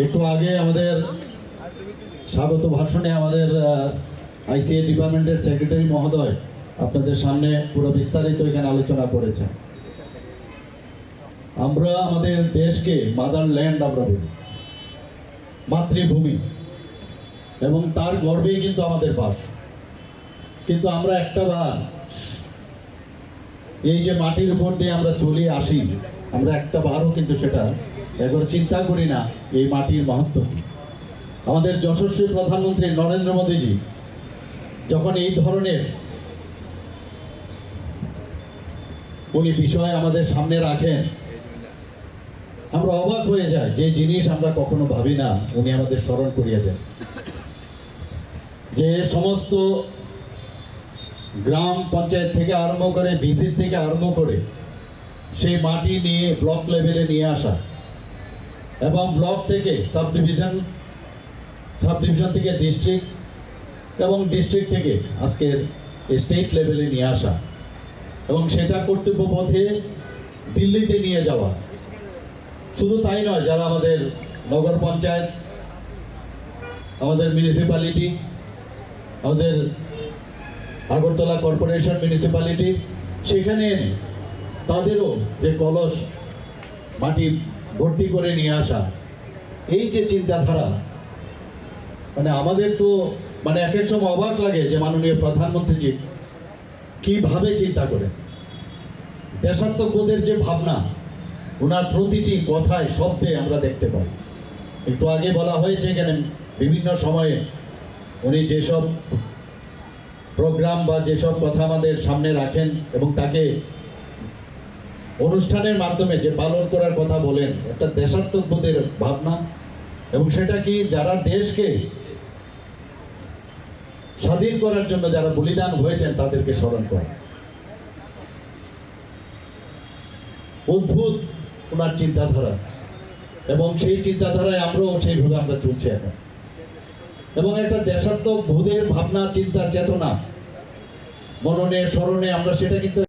একটু আগে আমাদের স্বাগত ভাষণে আমাদের আইসিএ ডিপার্টমেন্টের সেক্রেটারি মহোদয় আপনাদের সামনে পুরো বিস্তারিত এখানে আলোচনা করেছেন। আমরা আমাদের দেশকে মাদারল্যান্ড আমরা বলি, মাতৃভূমি, এবং তার গর্বেই কিন্তু আমাদের বাস। কিন্তু আমরা একটা বার এই যে মাটির উপর দিয়ে আমরা চলে আসি, আমরা একটা বারও কিন্তু সেটা একবার চিন্তা করি না এই মাটির মাহাত্ম্য কি। আমাদের যশস্বী প্রধানমন্ত্রী নরেন্দ্র মোদীজি যখন এই ধরনের উনি বিষয় আমাদের সামনে রাখেন, আমরা অবাক হয়ে যাই। যে জিনিস আমরা কখনো ভাবি না, উনি আমাদের স্মরণ করিয়ে দেন। যে সমস্ত গ্রাম পঞ্চায়েত থেকে আরম্ভ করে, ভিসি থেকে আরম্ভ করে সেই মাটি নিয়ে ব্লক লেভেলে নিয়ে আসা, এবং ব্লক থেকে সাব ডিভিশন থেকে ডিস্ট্রিক্ট, এবং ডিস্ট্রিক্ট থেকে আজকের স্টেট লেভেলে নিয়ে আসা, এবং সেটা কর্তব্য পথে দিল্লিতে নিয়ে যাওয়া। শুধু তাই নয়, যারা আমাদের নগর পঞ্চায়েত, আমাদের মিউনিসিপ্যালিটি, আমাদের আগরতলা কর্পোরেশন মিউনিসিপ্যালিটি, সেখানে তাদেরও যে কলস মাটি ভর্তি করে নিয়ে আসা, এই যে চিন্তাধারা, মানে আমাদের তো মানে এক এক সময় অবাক লাগে যে মাননীয় প্রধানমন্ত্রীজি কিভাবে চিন্তা করেন। দেশাত্মবোধের যে ভাবনা ওনার প্রতিটি কথায় শব্দে আমরা দেখতে পাই। একটু আগে বলা হয়েছে এখানে বিভিন্ন সময়ে উনি যেসব প্রোগ্রাম বা যেসব কথা আমাদের সামনে রাখেন এবং তাকে অনুষ্ঠানের মাধ্যমে যে পালন করার কথা বলেন, একটা দেশাত্মবোধের ভাবনা, এবং সেটা কি যারা দেশকে স্বাধীন করার জন্য যারা বলিদান হয়েছেন তাদেরকে স্মরণ করা। অদ্ভুত ওনার চিন্তাধারা, এবং সেই চিন্তাধারায় আমরাও সেইভাবে আমরা চলছি এখন। এবং একটা দেশাত্মবোধের ভাবনা, চিন্তা, চেতনা মননে স্মরণে আমরা সেটা কিন্তু